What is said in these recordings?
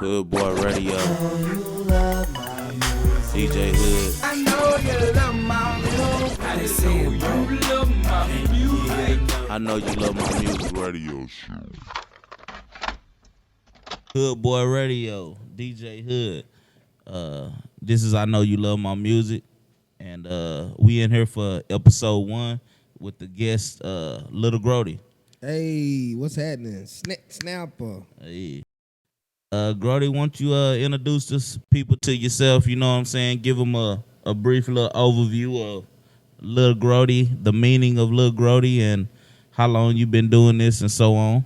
Hood Boy Radio, DJ Hood. I know you love my music. I say you love my music. I know you love my music. Radio show. Hood Boy Radio, DJ Hood. This is I know you love my music, and we in here for episode 1 with the guest Lil Grody. Hey, what's happening? Snapper. Hey. Grody, won't you introduce this people to yourself? You know what I'm saying? Give them a brief little overview of Lil Grody, the meaning of Lil Grody, and how long you been doing this and so on.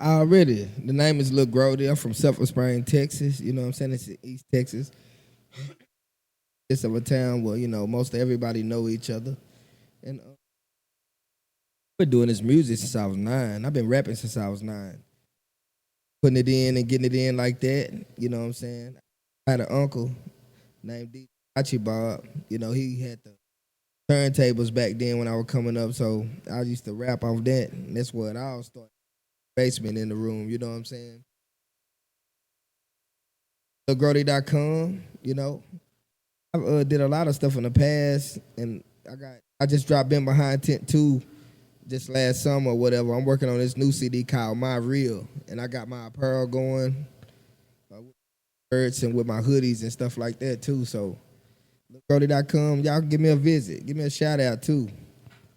Already. The name is Lil Grody. I'm from Sulphur Springs, Texas. You know what I'm saying? It's in East Texas. It's of a town where, you know, most everybody know each other. And I've been doing this music since I was 9. I've been rapping since I was 9. Putting it in and getting it in like that, you know what I'm saying? I had an uncle named DJ Bob. You know, he had the turntables back then when I was coming up, so I used to rap off that, and that's what I all started. Basement in the room, you know what I'm saying? LilGrody.com, you know. I did a lot of stuff in the past, and I just dropped in behind Tent 2 just last summer or whatever. I'm working on this new CD called My Real, and I got my apparel going, shirts and with my hoodies and stuff like that too. So, LilGrody.com, y'all give me a visit. Give me a shout out too.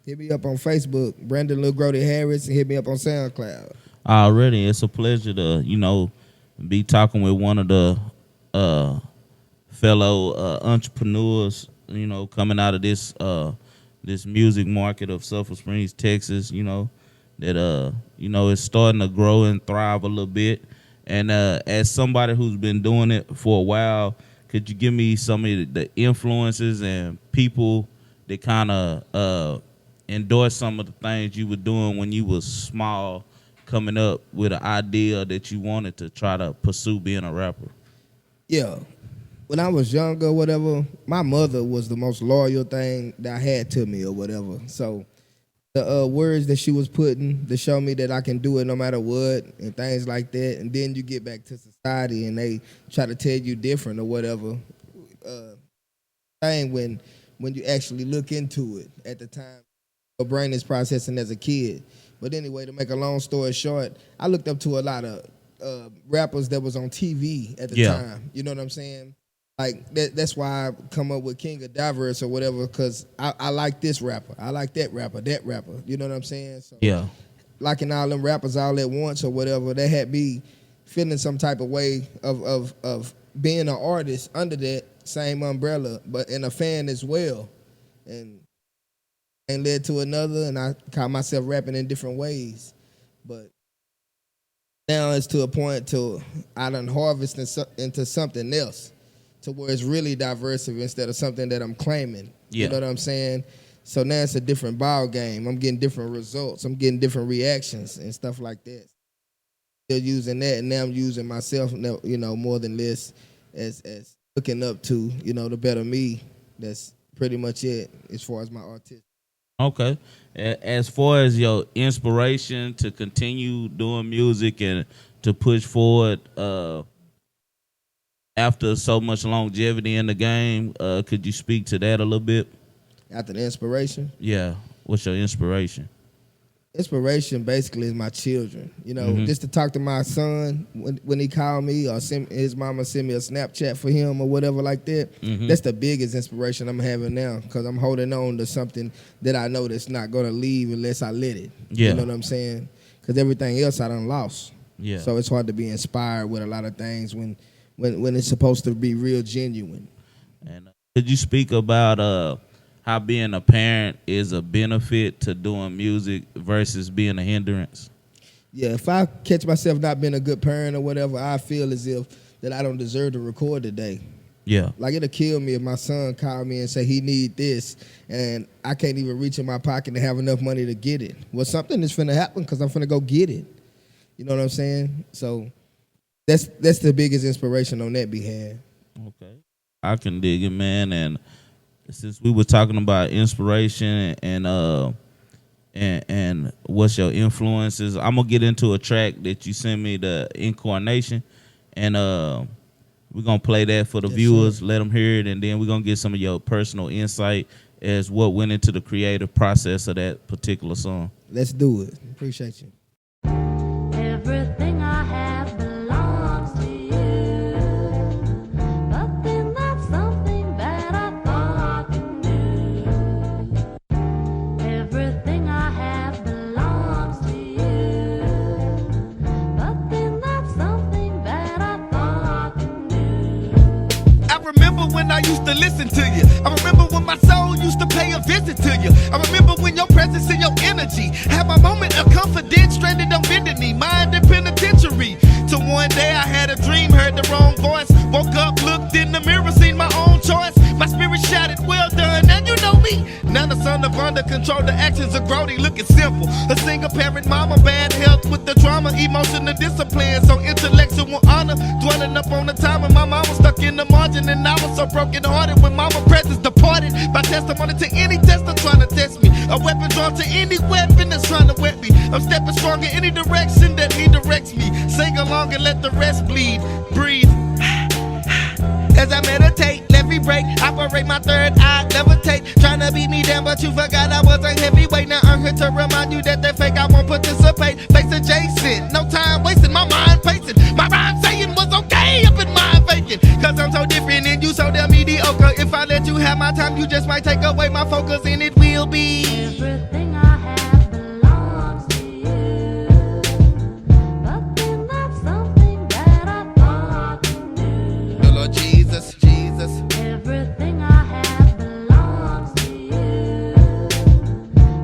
Hit me up on Facebook, Brandon Lil Grody Harris, and hit me up on SoundCloud. Already, it's a pleasure to, you know, be talking with one of the fellow entrepreneurs, you know, coming out of this this music market of Sulphur Springs, Texas, you know, that, you know, it's starting to grow and thrive a little bit. And as somebody who's been doing it for a while, could you give me some of the influences and people that kind of endorse some of the things you were doing when you was small, coming up with an idea that you wanted to try to pursue being a rapper? Yeah. When I was younger or whatever, my mother was the most loyal thing that I had to me or whatever. So the words that she was putting to show me that I can do it no matter what and things like that. And then you get back to society and they try to tell you different or whatever. Thing when you actually look into it at the time, your brain is processing as a kid. But anyway, to make a long story short, I looked up to a lot of rappers that was on TV at the time. You know what I'm saying? Like, that's why I come up with King of Diverse or whatever, because I like this rapper. I like that rapper. You know what I'm saying? So, yeah. Liking all them rappers all at once or whatever, that had me feeling some type of way of being an artist under that same umbrella, but and a fan as well. And led to another, and I caught myself rapping in different ways. But now it's to a point to I done harvest into something else, to where it's really diverse instead of something that I'm claiming. Yeah. You know what I'm saying? So now it's a different ball game. I'm getting different results. I'm getting different reactions and stuff like that. Still using that, and now I'm using myself, you know, more than less as looking up to, you know, the better me. That's pretty much it as far as my artistic. Okay. As far as your inspiration to continue doing music and to push forward after so much longevity in the game, could you speak to that a little bit? After the inspiration? Yeah. What's your inspiration? Inspiration basically is my children. You know, just to talk to my son when he called me, or his mama send me a Snapchat for him or whatever like that. That's the biggest inspiration I'm having now, because I'm holding on to something that I know that's not going to leave unless I let it. Yeah. You know what I'm saying? Because everything else I done lost. Yeah. So it's hard to be inspired with a lot of things when it's supposed to be real genuine. And could you speak about how being a parent is a benefit to doing music versus being a hindrance? Yeah, if I catch myself not being a good parent or whatever, I feel as if that I don't deserve to record today. Yeah. Like, it'll kill me if my son called me and say he need this, and I can't even reach in my pocket to have enough money to get it. Well, something is finna happen because I'm finna go get it. You know what I'm saying? So that's the biggest inspiration on that behalf. Okay. I can dig it, man. And since we were talking about inspiration and what's your influences, I'm gonna get into a track that you sent me, the Incarnation, and we're gonna play that for the viewers, let them hear it, and then we're gonna get some of your personal insight as what went into the creative process of that particular song. Let's do it. Appreciate you. Everything I have belongs to you, but then that's something that I thought you knew. Everything I have belongs to you, but then that's something that I thought you knew. I remember when I used to listen to you. I remember when my soul used to pay a visit to you. I remember when your presence and your energy had my moment of confidence stranded on bending knee, mind in penitentiary. Till one day I had a dream, heard the wrong voice. Woke up, looked in the mirror, seen my own choice. My spirit shouted, well done, and you know me. Now the son of under control, the actions of Grody looking simple. A single parent mama, bad health with the drama, emotional discipline, so intellectual honor. Dwelling up on the time when my mama stuck in the margin, and I was so broken hearted when mama presence departed. My testimony to any tester trying to test me, a weapon drawn to any weapon that's trying to wet me. I'm stepping strong in any direction that he directs me. Sing along and let the rest bleed. Breathe. As I meditate, let me break, operate my third eye, levitate. Trying to beat me down, but you forgot I was a heavyweight. Now I'm here to remind you that they're fake, I won't participate. Face adjacent, no time wasting, my mind pacing. My rhyme saying was okay up in mind faking. Cause I'm so different and you so damn mediocre. If I let you have my time, you just might take away my focus, and it will be Everything I have belongs to you, but then that's something that I thought you knew. the Lord Jesus, Jesus. Everything I have belongs to you,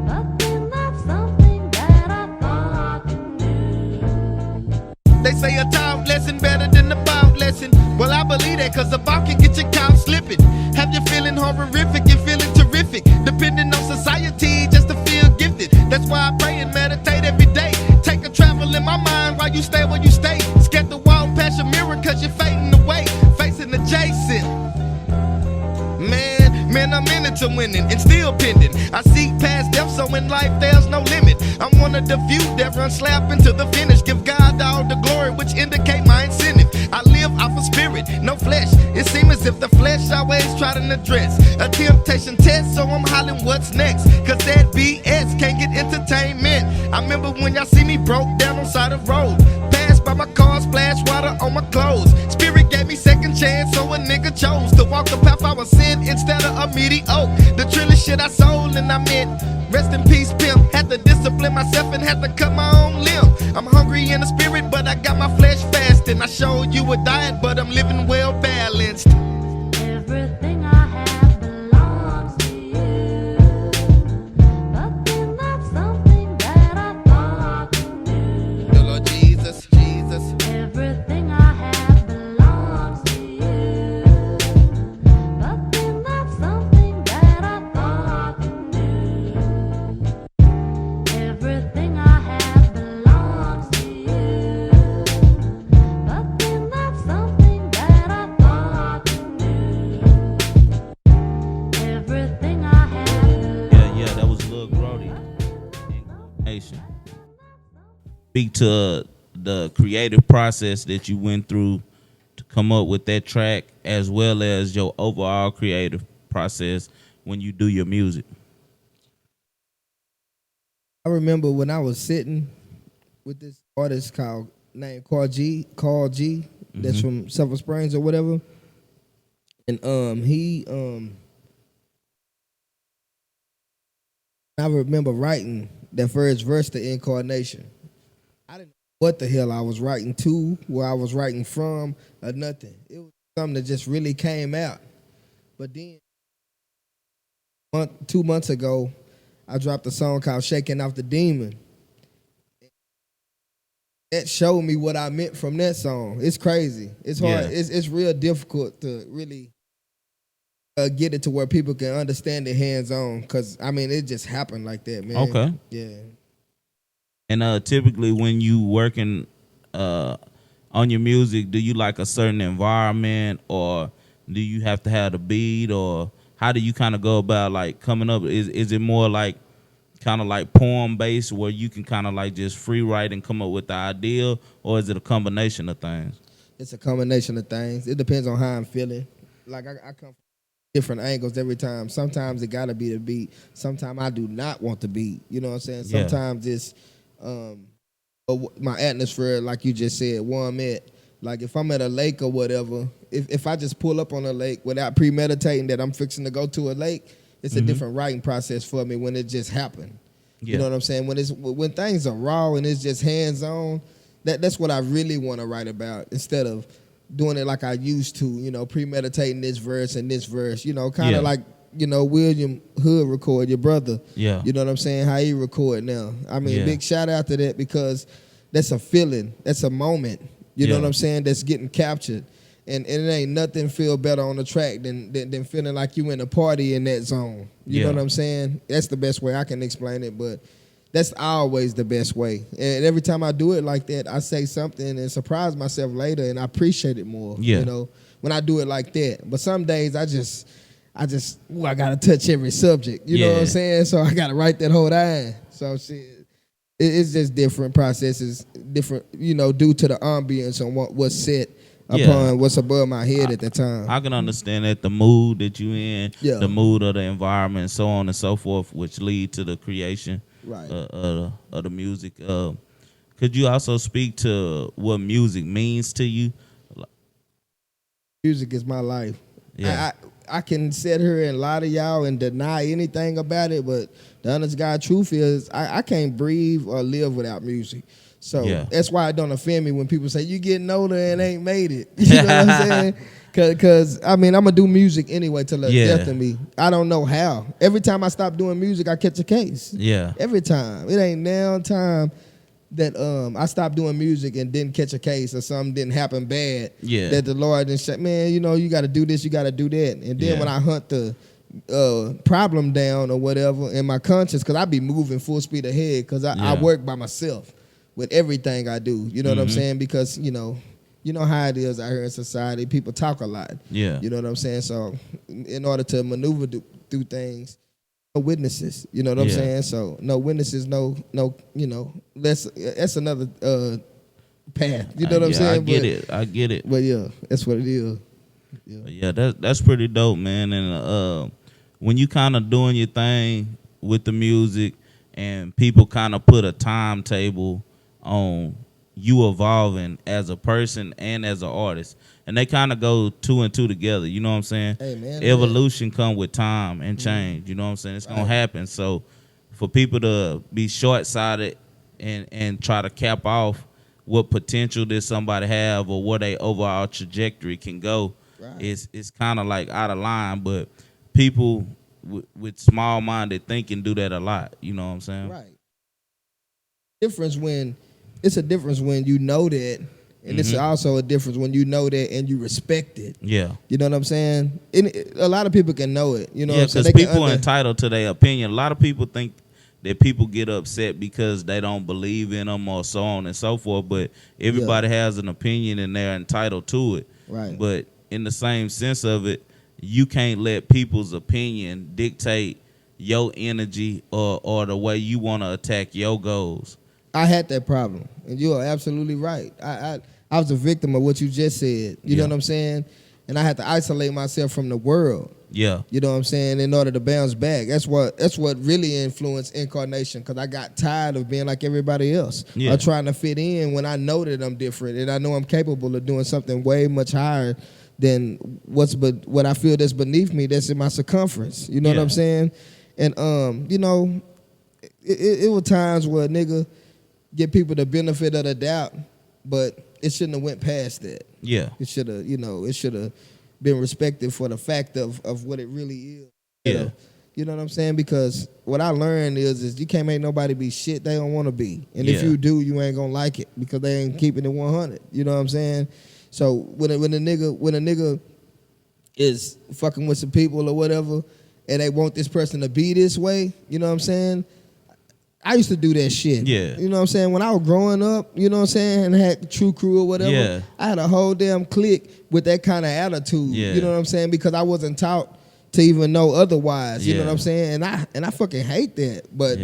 but then that's something that I thought you knew. They say a taught lesson better than a bout lesson. Well, I believe that, cause a bout can get your count slipping. Have you feeling horrific and feeling terrific, depending on society just to feel gifted. That's why I pray and meditate every day. Take a travel in my mind while you stay where you stay. Scared to walk past your mirror cause you're fading away, facing adjacent. Man, I'm in it to winning and still pending. I seek past death, so in life there's no limit. I'm one of the few that run slap into the finish. Give God all the glory, which indicate my incentive. I live off of spirit, no flesh. It seems as if the flesh always try to address a temptation test, so I'm hollering what's next. Cause that BS can't get entertainment. I remember when y'all see me broke down on side of road, passed by my car, splash water on my clothes. Spirit gave me second chance, so a nigga chose to walk the path I was in instead of a mediocre. The trillion shit I sold and I meant rest in peace, pimp. Had to discipline myself and had to cut my own limb. I'm hungry in the spirit, but I got my flesh fasting. I showed you a diet, but I'm living well balanced. Everything I have belongs to you, but then that's something that I thought you knew. The Lord Jesus, Jesus. Everything I have belongs to you, but then that's something that I thought you knew. Everything I have belongs to you, but then that's something that I thought you knew. Everything I have. Yeah, that was Lil Grody. Nation. Speak to the creative process that you went through to come up with that track, as well as your overall creative process when you do your music. I remember when I was sitting with this artist named Carl G, that's from Sulphur Springs or whatever. And I remember writing that first verse to Incarnation. I didn't know what the hell I was writing to, where I was writing from, or nothing. It was something that just really came out. But then 2 months ago, I dropped a song called Shaking Off the Demon. That showed me what I meant from that song. It's crazy. It's hard. Yeah. It's real difficult to really get it to where people can understand it hands-on. Because, I mean, it just happened like that, man. Okay. Yeah. And typically when you working on your music, do you like a certain environment, or do you have to have the beat, or how do you kind of go about like coming up? Is it more like kind of like poem based where you can kind of like just free write and come up with the idea, or is it a combination of things? It's a combination of things. It depends on how I'm feeling. Like I come from different angles every time. Sometimes it gotta be the beat. Sometimes I do not want the beat. You know what I'm saying? Yeah. Sometimes it's my atmosphere, like you just said, where I'm at. Like if I'm at a lake or whatever, if I just pull up on a lake without premeditating that I'm fixing to go to a lake, it's a different writing process for me when it just happened. Yeah. You know what I'm saying? When things are raw and it's just hands on, that's what I really want to write about instead of doing it like I used to. You know, premeditating this verse and this verse. You know, kind of like William Hood record, your brother. Yeah. You know what I'm saying? How he record now. I mean, big shout out to that because that's a feeling. That's a moment. You know what I'm saying? That's getting captured. And it ain't nothing feel better on the track than feeling like you in a party in that zone. You know what I'm saying? That's the best way I can explain it, but that's always the best way. And every time I do it like that, I say something and surprise myself later and I appreciate it more. Yeah. You know, when I do it like that. But some days I gotta touch every subject. You know what I'm saying? So I gotta write that whole thing. So shit. It's just different processes, different, due to the ambience and what's set upon what's above my head at the time. I can understand that the mood that you in, Yeah. the mood of the environment, and so on and so forth, which lead to the creation of the music. Could you also speak to what music means to you? Music is my life. Yeah. I can sit here and lie to y'all and deny anything about it, but the honest God truth is I can't breathe or live without music. So that's why it don't offend me when people say you getting older and ain't made it. You know what I'm saying? Because, I mean, I'm going to do music anyway till the death of me. I don't know how. Every time I stop doing music, I catch a case. Yeah. Every time. It ain't now time that I stopped doing music and didn't catch a case or something didn't happen bad. Yeah. That the Lord didn't say, man, you got to do this, you got to do that. And then when I hunt the problem down or whatever in my conscience, because I be moving full speed ahead because I work by myself with everything I do. You know what I'm saying? Because, you know how it is out here in society. People talk a lot. Yeah. You know what I'm saying? So in order to maneuver through things, no witnesses. You know what I'm saying? So no witnesses, no, that's another path. You know what I'm saying? I get it. But yeah, that's what it is. Yeah, that's pretty dope, man. And when you kind of doing your thing with the music and people kind of put a timetable on you evolving as a person and as an artist, and they kind of go two and two together. You know what I'm saying? Hey, man, evolution come with time and change. You know what I'm saying? It's gonna happen. So for people to be short-sighted and try to cap off what potential that somebody have or what their overall trajectory can go, it's kind of like out of line. But people with small-minded thinking do that a lot. You know what I'm saying? Right. It's a difference when you know that, and it's also a difference when you know that and you respect it. Yeah. You know what I'm saying? A lot of people can know it. You know what I'm saying? Because people are entitled to their opinion. A lot of people think that people get upset because they don't believe in them or so on and so forth, but everybody has an opinion and they're entitled to it. Right. But in the same sense of it, you can't let people's opinion dictate your energy or the way you want to attack your goals. I had that problem, and you are absolutely right. I was a victim of what you just said. You know what I'm saying? And I had to isolate myself from the world. Yeah. You know what I'm saying? In order to bounce back. That's what really influenced Incarnation, because I got tired of being like everybody else. Or trying to fit in when I know that I'm different and I know I'm capable of doing something way much higher than what I feel that's beneath me, that's in my circumference. You know what I'm saying? And it were times where a nigga give people the benefit of the doubt, but it shouldn't have went past that. Yeah. It should have, been respected for the fact of what it really is. You know what I'm saying? Because what I learned is you can't make nobody be shit they don't want to be. And if you do, you ain't gonna like it because they ain't keeping it 100. You know what I'm saying? So when a nigga is fucking with some people or whatever, and they want this person to be this way, you know what I'm saying? I used to do that shit. Yeah. You know what I'm saying? When I was growing up, you know what I'm saying, and had True Crew or whatever, I had a whole damn clique with that kind of attitude. Yeah. You know what I'm saying? Because I wasn't taught to even know otherwise. You know what I'm saying? And I fucking hate that. But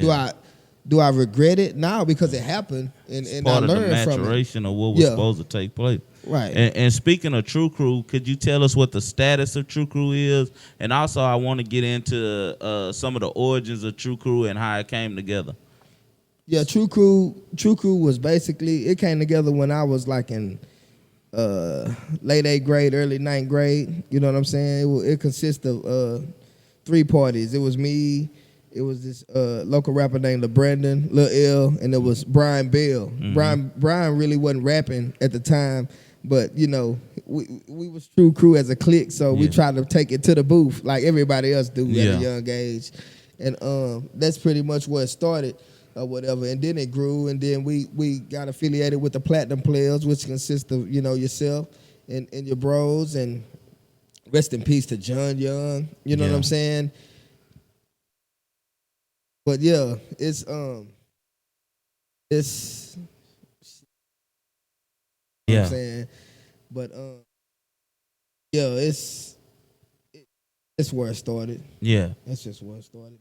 do I regret it? No, because it happened and part I learned of the from it. maturation of what was supposed to take place. Right. And speaking of True Crew, could you tell us what the status of True Crew is? And also, I want to get into some of the origins of True Crew and how it came together. Yeah, True Crew was basically, it came together when I was like in late 8th grade, early 9th grade. You know what I'm saying? It consists of 3 parties. It was me, it was this local rapper named LeBrandon, Lil L, and it was Brian Bell. Brian really wasn't rapping at the time, but you know, we was True Crew as a clique, so we tried to take it to the booth like everybody else do at a young age. And that's pretty much where it started. Or whatever, and then it grew, and then we got affiliated with the Platinum Players, which consists of, you know, yourself and your bros, and rest in peace to John Young, you know what I'm saying? But yeah, it's you know what I'm saying? But yeah, it's where it started. Yeah. That's just where it started.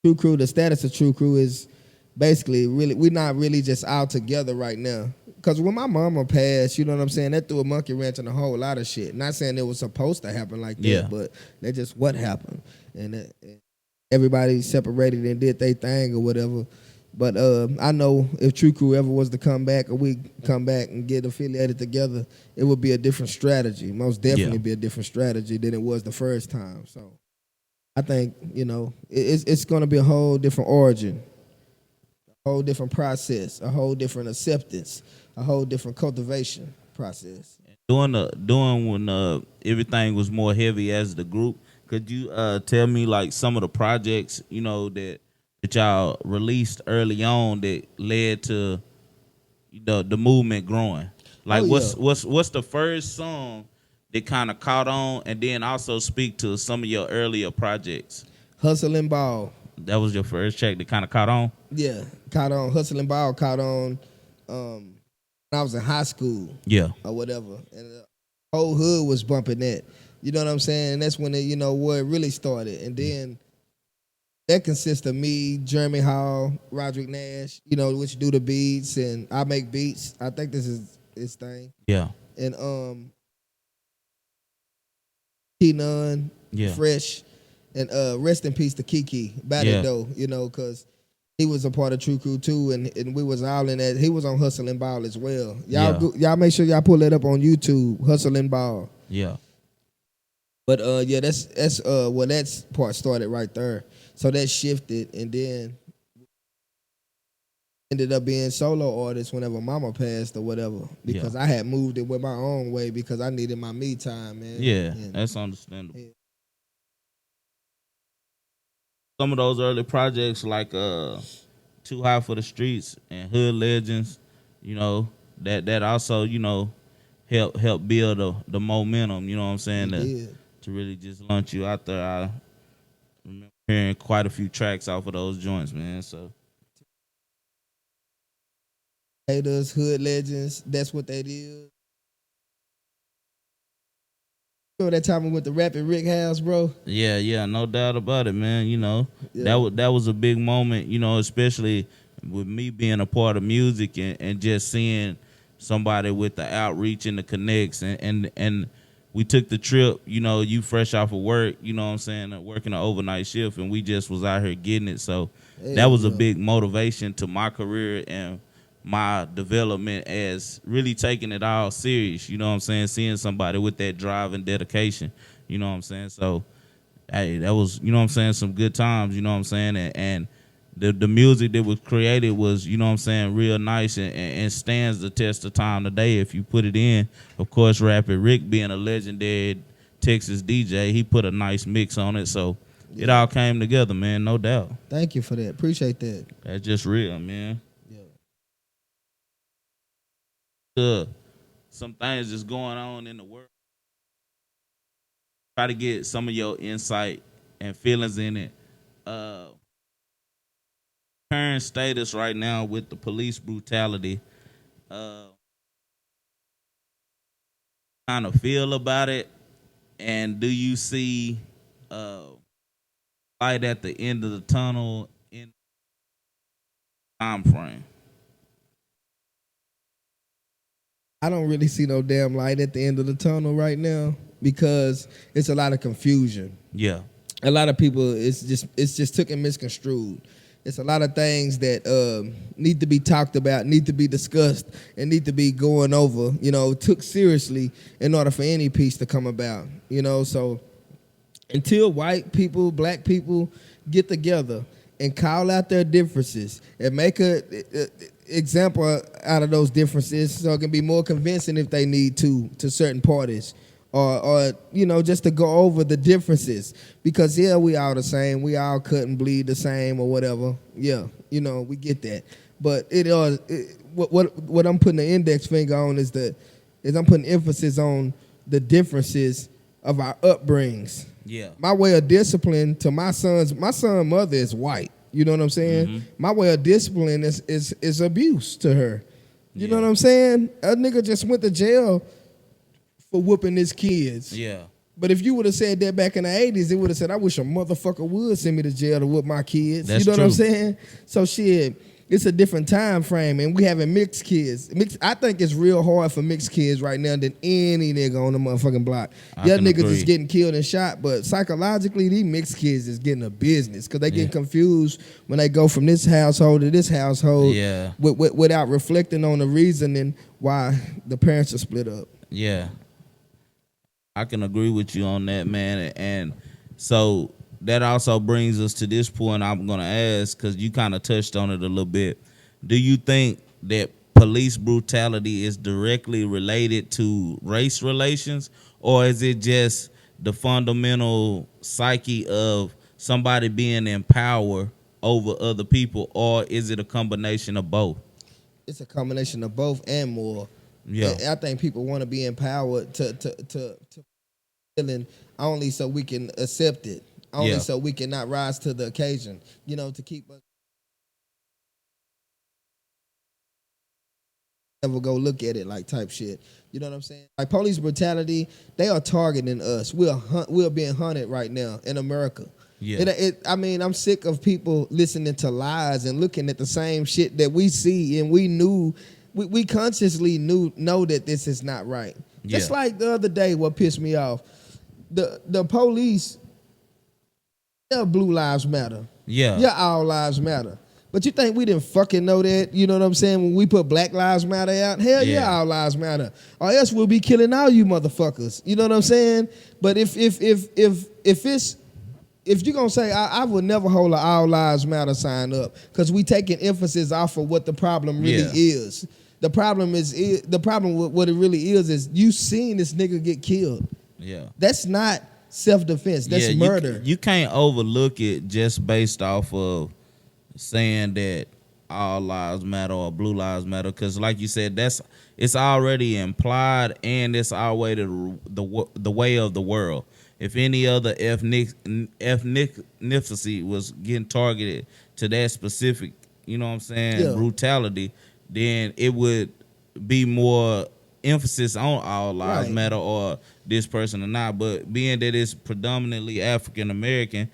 True Crew, the status of True Crew is basically really, we're not really just out together right now. Because when my mama passed, you know what I'm saying, that threw a monkey wrench in a whole lot of shit. Not saying it was supposed to happen like that, but that's just what happened. And everybody separated and did their thing or whatever. But I know if True Crew ever was to come back, or we come back and get affiliated together, it would be a different strategy. Most definitely be a different strategy than it was the first time. So I think, you know, it's going to be a whole different origin, a whole different process, a whole different acceptance, a whole different cultivation process. Doing when everything was more heavy as the group, could you tell me like some of the projects, you know, that y'all released early on that led to, you know, the movement growing? Like what's the first song that kind of caught on, and then also speak to some of your earlier projects? Hustle and Ball. That was your first track that kind of caught on? Yeah, caught on. Hustle and Ball caught on when I was in high school. Yeah. Or whatever. And the whole hood was bumping that. You know what I'm saying? And that's when it, you know, where it really started. And then that consists of me, Jeremy Hall, Roderick Nash, you know, which do the beats, and I make beats. I think this is his thing. Yeah. And Keenan, Fresh, and rest in peace to Kiki Batado, you know, because he was a part of True Crew too, and we was all in that. He was on Hustle and Ball as well. Y'all make sure y'all pull that up on YouTube, Hustle and Ball. Yeah. But yeah, that's well, that part started right there. So that shifted, and then ended up being solo artist whenever Mama passed or whatever, because I had moved it with my own way because I needed my me time, man. Yeah, that's understandable. Yeah. Some of those early projects like Too High for the Streets and Hood Legends, you know, that also, you know, help build the momentum, you know what I'm saying, to really just launch you out there. I remember hearing quite a few tracks off of those joints, man. So Haters, Hood Legends, that's what that is. Remember that time we went to Rapid Rick house, bro? Yeah, no doubt about it, man. You know, that was a big moment, you know, especially with me being a part of music and just seeing somebody with the outreach and the connects, and we took the trip, you know, you fresh off of work, you know what I'm saying, working an overnight shift, and we just was out here getting it. So that was a big motivation to my career and my development as really taking it all serious, you know what I'm saying, seeing somebody with that drive and dedication, you know what I'm saying. So, hey, that was, you know what I'm saying, some good times, you know what I'm saying, and the music that was created was, you know what I'm saying, real nice and stands the test of time today if you put it in. Of course, Rapid Rick being a legendary Texas DJ, he put a nice mix on it, so it all came together, man, no doubt. Thank you for that. Appreciate that. That's just real, man. Some things that's going on in the world. Try to get some of your insight and feelings in it. Current status right now with the police brutality. Kind of feel about it, and do you see light at the end of the tunnel time frame? I don't really see no damn light at the end of the tunnel right now because it's a lot of confusion. Yeah. A lot of people, it's just took and misconstrued. It's a lot of things that need to be talked about, need to be discussed, and need to be going over, took seriously in order for any peace to come about, So until white people, black people get together and call out their differences and make a example out of those differences so it can be more convincing if they need to certain parties. Or just to go over the differences because we all the same, we all cut and bleed the same or whatever. Yeah, we get that. But what I'm putting the index finger on is I'm putting emphasis on the differences of our upbringings. Yeah. My way of discipline to my son's mother is white. You know what I'm saying? Mm-hmm. My way of discipline is abuse to her. You know what I'm saying? A nigga just went to jail for whooping his kids. Yeah. But if you would have said that back in the 80s, it would have said, I wish a motherfucker would send me to jail to whoop my kids. That's you know true. what I'm saying? So shit, it's a different time frame, and we having mixed kids. I think it's real hard for mixed kids right now than any nigga on the motherfucking block. Niggas is getting killed and shot, but psychologically, these mixed kids is getting a business because they get confused when they go from this household to this household without reflecting on the reasoning why the parents are split up. Yeah. I can agree with you on that, man. And so that also brings us to this point I'm going to ask, because you kind of touched on it a little bit. Do you think that police brutality is directly related to race relations, or is it just the fundamental psyche of somebody being in power over other people, or is it a combination of both? It's a combination of both and more. Yeah, I think people want to be empowered to feeling only so we can accept it, only so we can not rise to the occasion. To keep us never go look at it like type shit. You know what I'm saying? Like police brutality, they are targeting us. We're being hunted right now in America. Yeah. I'm sick of people listening to lies and looking at the same shit that we see, and we consciously know that this is not right. Yeah. Just like the other day, what pissed me off, the police, yeah, Blue Lives Matter. Yeah, all lives matter. But you think we didn't fucking know that? You know what I'm saying? When we put Black Lives Matter out, hell yeah, all lives matter. Or else we'll be killing all you motherfuckers. You know what I'm saying? But if you're gonna say I would never hold an all lives matter sign up, because we taking emphasis off of what the problem really is. The problem with what it really is you seen this nigga get killed. Yeah. That's not self-defense. That's murder. You can't overlook it just based off of saying that all lives matter or blue lives matter, because like you said, it's already implied, and it's already the way of the world. If any other ethnicity was getting targeted to that specific, brutality, then it would be more emphasis on all lives matter or this person or not. But being that it's predominantly African American,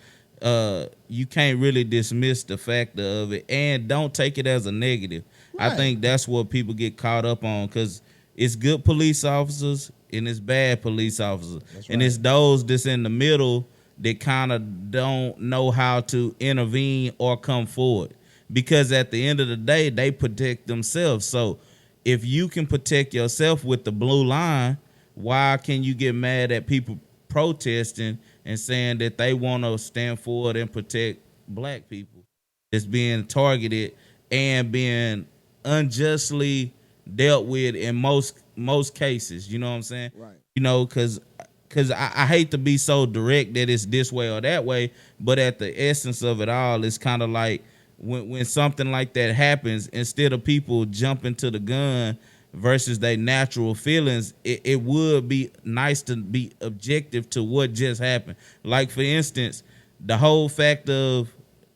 you can't really dismiss the factor of it, and don't take it as a negative. Right. I think that's what people get caught up on, because it's good police officers and it's bad police officers. Right. And it's those that's in the middle that kind of don't know how to intervene or come forward, because at the end of the day, they protect themselves. So if you can protect yourself with the blue line, why can you get mad at people protesting and saying that they want to stand forward and protect black people that's being targeted and being unjustly dealt with in most cases? You know what I'm saying? Right. Because I hate to be so direct that it's this way or that way, but at the essence of it all, it's kind of like when something like that happens, instead of people jumping to the gun versus their natural feelings, it would be nice to be objective to what just happened. Like, for instance, the whole fact of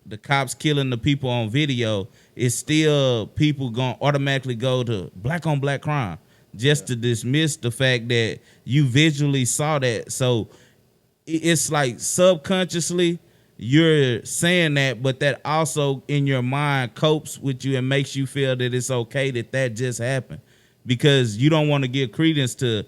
the cops killing the people on video is still people going to automatically go to black on black crime just to dismiss the fact that you visually saw that. So it's like subconsciously you're saying that, but that also in your mind copes with you and makes you feel that it's okay that just happened, because you don't want to give credence to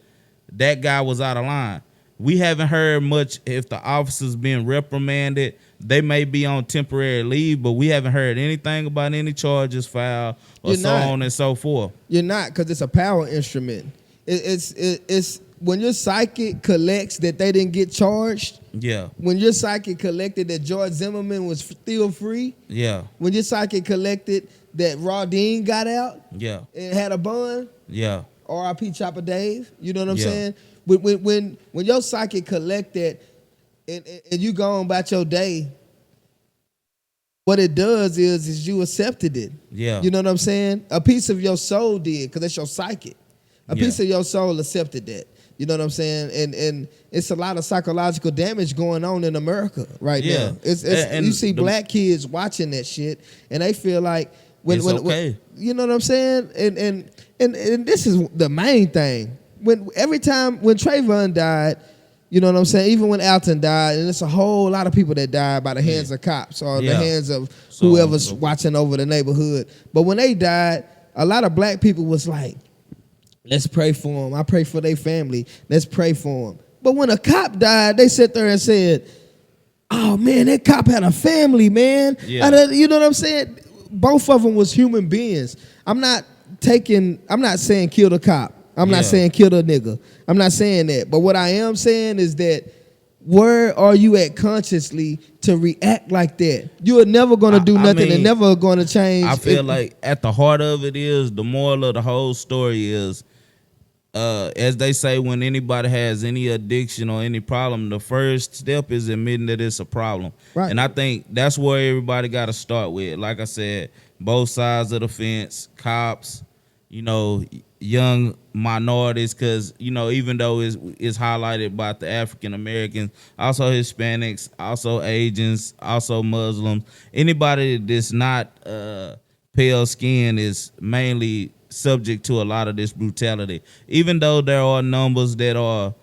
that guy was out of line. We haven't heard much if the officer's been reprimanded. They may be on temporary leave, but we haven't heard anything about any charges filed or on and so forth. You're not, because it's a power instrument. It's when your psychic collects that they didn't get charged. Yeah. When your psychic collected that George Zimmerman was still free. Yeah. When your psychic collected that Rodine got out. Yeah. And had a bond. Yeah. R.I.P. Chopper Dave. You know what I'm saying? When your psychic collect that and you go on about your day, what it does is you accepted it. Yeah. You know what I'm saying? A piece of your soul did, because that's your psychic. A piece of your soul accepted that. You know what I'm saying? And it's a lot of psychological damage going on in America right now. And you see black kids watching that shit, and they feel like when you know what I'm saying? And this is the main thing. Every time when Trayvon died, you know what I'm saying? Even when Alton died, and it's a whole lot of people that died by the hands of cops or the hands of whoever's watching over the neighborhood. But when they died, a lot of black people was like, let's pray for them. I pray for their family. Let's pray for them. But when a cop died, they sat there and said, oh, man, that cop had a family, man. Yeah. You know what I'm saying? Both of them was human beings. I'm not saying kill the cop. I'm not saying kill the nigga. I'm not saying that. But what I am saying is that where are you at consciously to react like that? You are never going to do nothing and never going to change. I feel like at the heart of it is, the moral of the whole story is, as they say, when anybody has any addiction or any problem, the first step is admitting that it's a problem. Right. And I think that's where everybody got to start with. Like I said, both sides of the fence, cops, young minorities, because, even though it's highlighted about the African Americans, also Hispanics, also Asians, also Muslims, anybody that's not pale skin is mainly subject to a lot of this brutality. Even though there are numbers that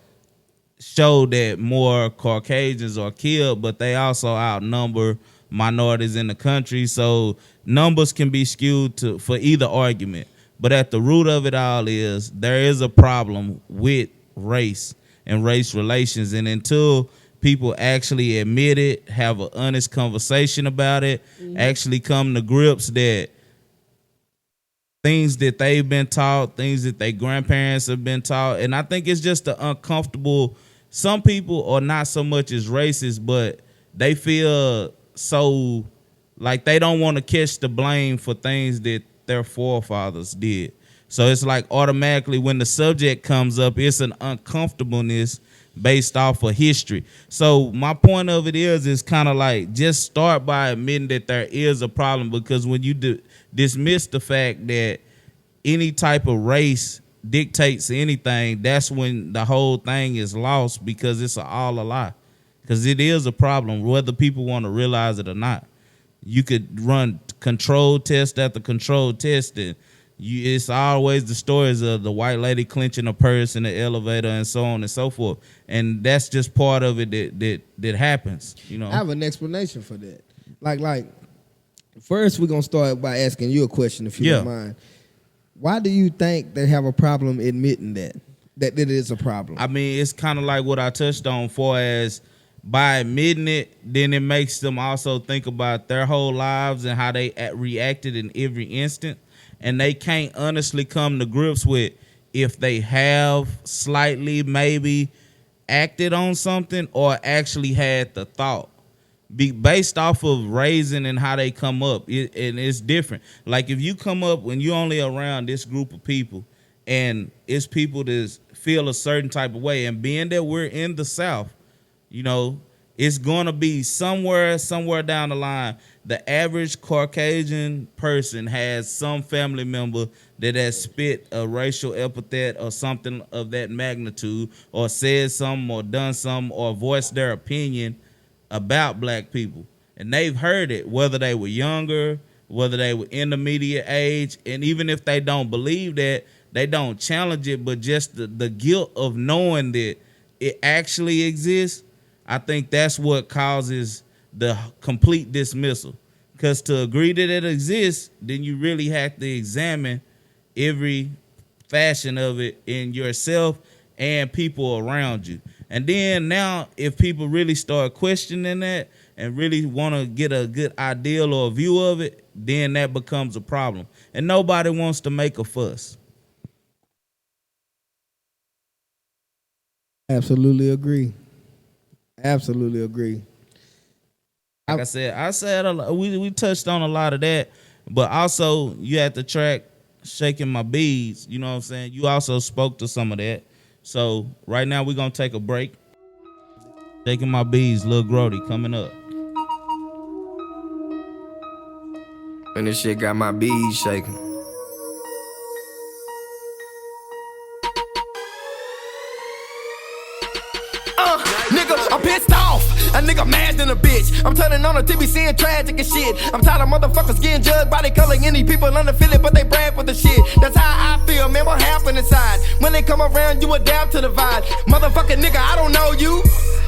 show that more Caucasians are killed, but they also outnumber minorities in the country. So numbers can be skewed for either argument. But at the root of it all is there is a problem with race and race relations. And until people actually admit it, have an honest conversation about it, actually come to grips that things that they've been taught, things that their grandparents have been taught. And I think it's just the uncomfortable. Some people are not so much as racist, but they feel so like they don't want to catch the blame for things that their forefathers did. So it's like automatically when the subject comes up, it's an uncomfortableness based off of history. So my point of it is kind of like just start by admitting that there is a problem, because when you dismiss the fact that any type of race dictates anything, that's when the whole thing is lost, because it's all a lie. Because it is a problem, whether people want to realize it or not. You could run control test after control test, and it's always the stories of the white lady clenching a purse in the elevator and so on and so forth. And that's just part of it that happens. I have an explanation for that. Like first we're gonna start by asking you a question, if you don't mind. Why do you think they have a problem admitting that it is a problem? I mean, it's kind of like what I touched on, for as by admitting it, then it makes them also think about their whole lives and how they reacted in every instant. And they can't honestly come to grips with if they have slightly maybe acted on something or actually had the thought. Based off of raising and how they come up, and it's different. Like if you come up when you only around this group of people, and it's people that feel a certain type of way, and being that we're in the South, it's going to be somewhere down the line, the average Caucasian person has some family member that has spit a racial epithet or something of that magnitude, or said something or done something or voiced their opinion about black people. And they've heard it, whether they were younger, whether they were intermediate age. And even if they don't believe that, they don't challenge it, but just the guilt of knowing that it actually exists, I think that's what causes the complete dismissal. Because to agree that it exists, then you really have to examine every fashion of it in yourself and people around you. And then now, if people really start questioning that and really want to get a good ideal or a view of it, then that becomes a problem. And nobody wants to make a fuss. Absolutely agree. Absolutely agree. Like I said a lot, we touched on a lot of that, but also you had the track Shaking My Beads, you know what I'm saying? You also spoke to some of that. So right now we're going to take a break. Shaking My Beads, Lil Grody coming up. And this shit got my beads shaking. Nigga, I'm pissed off. A nigga mad than a bitch. I'm turning on the TV seeing tragic and shit. I'm tired of motherfuckers getting judged by their color. Any people underfeel it, but they brag for the shit. That's how I feel, man. What happened inside? When they come around, you adapt to the vibe. Motherfucking nigga, I don't know you.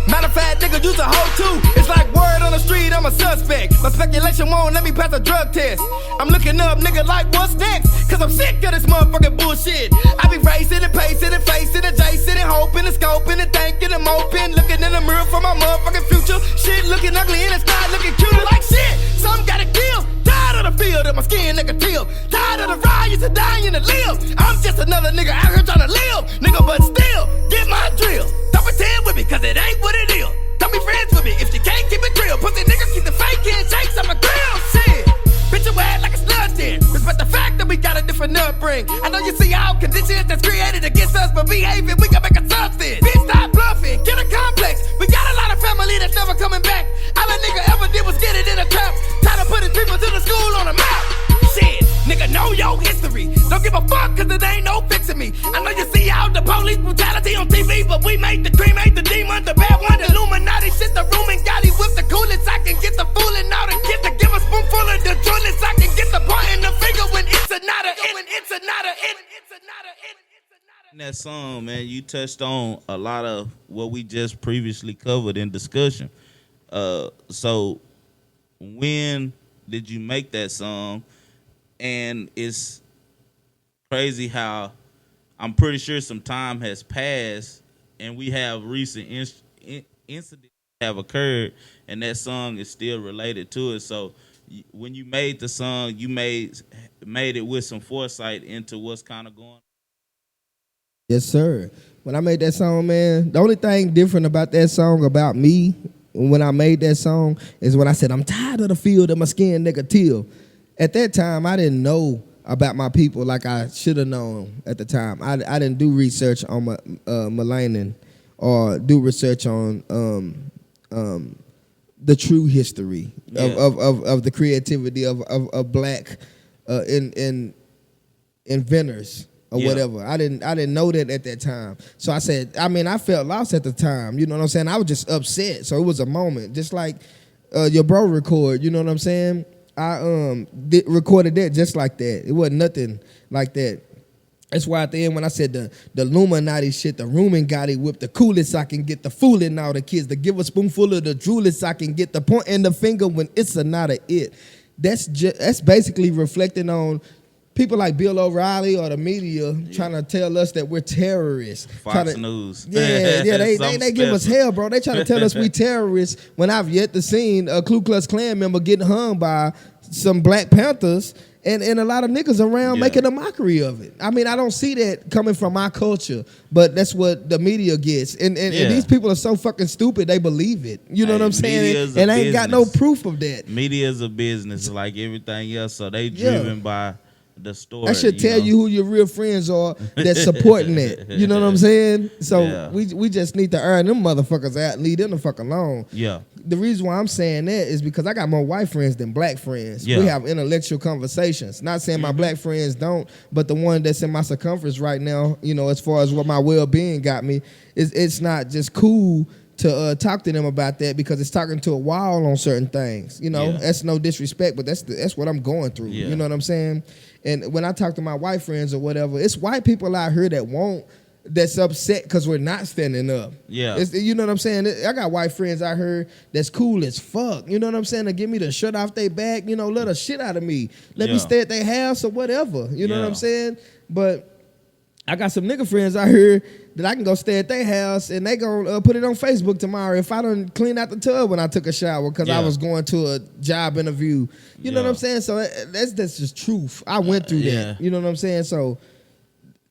Matter of fact, nigga, you's a hoe too. It's like word on the street, I'm a suspect. My speculation won't let me pass a drug test. I'm looking up, nigga, like what's next? Cause I'm sick of this motherfucking bullshit. I be racing and pacing and facing and chasing and hoping and scoping and thinking and moping. Looking in the mirror for my motherfucking future. Shit looking ugly and it's not looking cute like shit. Some gotta kill. Tired of the field of my skin nigga till. Tired of the riots and dying to live. I'm just another nigga out here trying to live. Nigga, but still, get my drill. Don't pretend with me, cause it ain't what it is. Don't be friends with me if you can't keep it real. Pussy nigga, keep the fake handshakes on my grill. Shit, bitch, you act like it's nothing. Respect the fact that we got a different upbringing. I know you see all conditions that's created against us, but behaving, we can make a something. Bitch, stop bluffing, get a complex. We got a lot of family that's never coming back. All a nigga ever did was get it in a trap. Try to put his people to the school on a map. Shit, nigga, know your history. Don't give a fuck, cause it ain't no fixing me. I know you see all the police brutality on TV, but we made the cream, made the demon, the bad one, the Illuminati shit, the room and got it with the coolest. I can get the fooling out and get to give a spoonful of the truest. I can get the point in the finger when it's a not a it, when it's a not a it, it's a not a it. In that song, man, you touched on a lot of what we just previously covered in discussion. So when did you make that song? And it's crazy how I'm pretty sure some time has passed and we have recent incidents have occurred and that song is still related to it. So when you made the song, you made it with some foresight into what's kind of going on. Yes, sir. When I made that song, man, the only thing different about that song about me when I made that song is when I said, I'm tired of the field of my skin nigga till. At that time, I didn't know about my people like I should have known at the time. I didn't do research on Malanan or do research on the true history of the creativity of black inventors or whatever. I didn't know that at that time. So I said, I felt lost at the time. You know what I'm saying? I was just upset. So it was a moment, just like your bro record. You know what I'm saying? I recorded that just like that. It wasn't nothing like that. That's why at the end when I said the Illuminati shit, the rooming got it whipped, the coolest I can get, the fooling all the kids, to give a spoonful of the droolest I can get, the point in the finger when it's a not a it. That's basically reflecting on people like Bill O'Reilly or the media trying to tell us that we're terrorists. Fox News. Yeah, they give us hell, bro. They try to tell us we terrorists when I've yet to seen a Ku Klux Klan member getting hung by some Black Panthers and a lot of niggas around making a mockery of it. I don't see that coming from my culture, but that's what the media gets. And these people are so fucking stupid, they believe it. You know what I'm saying? And ain't got no proof of that. Media is a business like everything else, so they driven by the story. I should tell you who your real friends are that's supporting it. You know what I'm saying? So we just need to earn them motherfuckers out and leave them the fuck alone. Yeah. The reason why I'm saying that is because I got more white friends than black friends. Yeah. We have intellectual conversations. Not saying my black friends don't, but the one that's in my circumference right now, as far as what my well-being got me, it's not just cool to talk to them about that because it's talking to a wall on certain things. That's no disrespect, but that's what I'm going through. You know what I'm saying? And when I talk to my white friends or whatever, it's white people out here that want that's upset because we're not standing up. Yeah. You know what I'm saying? I got white friends out here that's cool as fuck. You know what I'm saying? To give me the shirt off their back, you know, let the shit out of me. Let me stay at their house or whatever. You know what I'm saying? But I got some nigga friends out here that I can go stay at their house and they gonna put it on Facebook tomorrow if I done clean out the tub when I took a shower because I was going to a job interview. You know what I'm saying? So that's just truth. I went through that. You know what I'm saying? So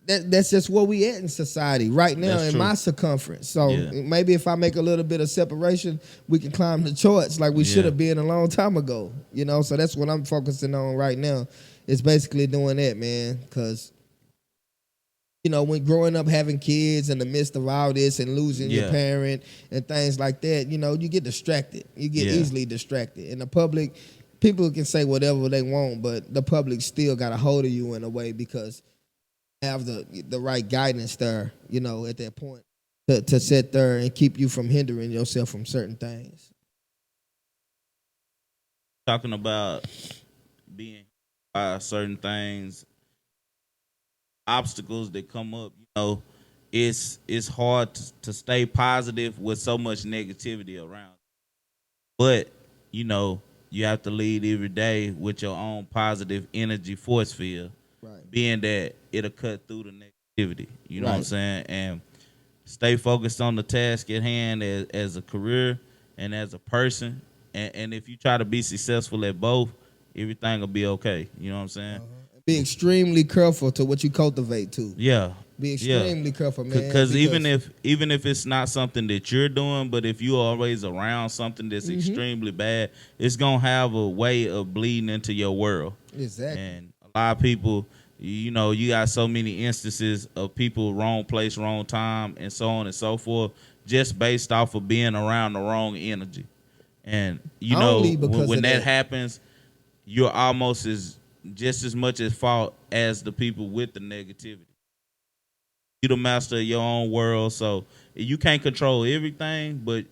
that's just where we at in society right now in my circumference. So maybe if I make a little bit of separation, we can climb the charts like we should have been a long time ago. You know, so that's what I'm focusing on right now. It's basically doing that, man, because you know, when growing up having kids in the midst of all this and losing your parent and things like that, you know, you get distracted. You get easily distracted. In the public, people can say whatever they want, but the public still got a hold of you in a way because have the right guidance there, you know, at that point to sit there and keep you from hindering yourself from certain things. Talking about being by certain things, obstacles that come up, you know, it's hard to stay positive with so much negativity around. But, you know, you have to lead every day with your own positive energy force field. Right. Being that it'll cut through the negativity. You know what I'm saying? And stay focused on the task at hand as a career and as a person. And if you try to be successful at both, everything will be okay. You know what I'm saying? Be extremely careful to what you cultivate too. Yeah. Be extremely careful, man. Because even if it's not something that you're doing, but if you're always around something that's extremely bad, it's gonna have a way of bleeding into your world. Exactly. And a lot of people, you know, you got so many instances of people wrong place, wrong time, and so on and so forth, just based off of being around the wrong energy. And you know, when that happens, you're almost just as much at fault as the people with the negativity. You're the master of your own world, so you can't control everything, but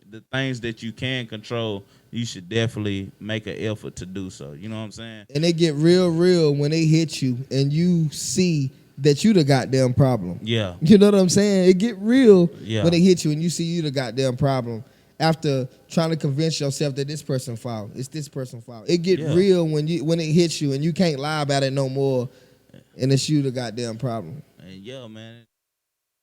the things that you can control, you should definitely make an effort to do so. You know what I'm saying? And they get real when they hit you and you see that you the goddamn problem. Yeah. You know what I'm saying? It get real when they hit you and you see you the goddamn problem. After trying to convince yourself that this person fault, it's this person's fault. It get real when it hits you and you can't lie about it no more, and it's you the goddamn problem. And yeah, man.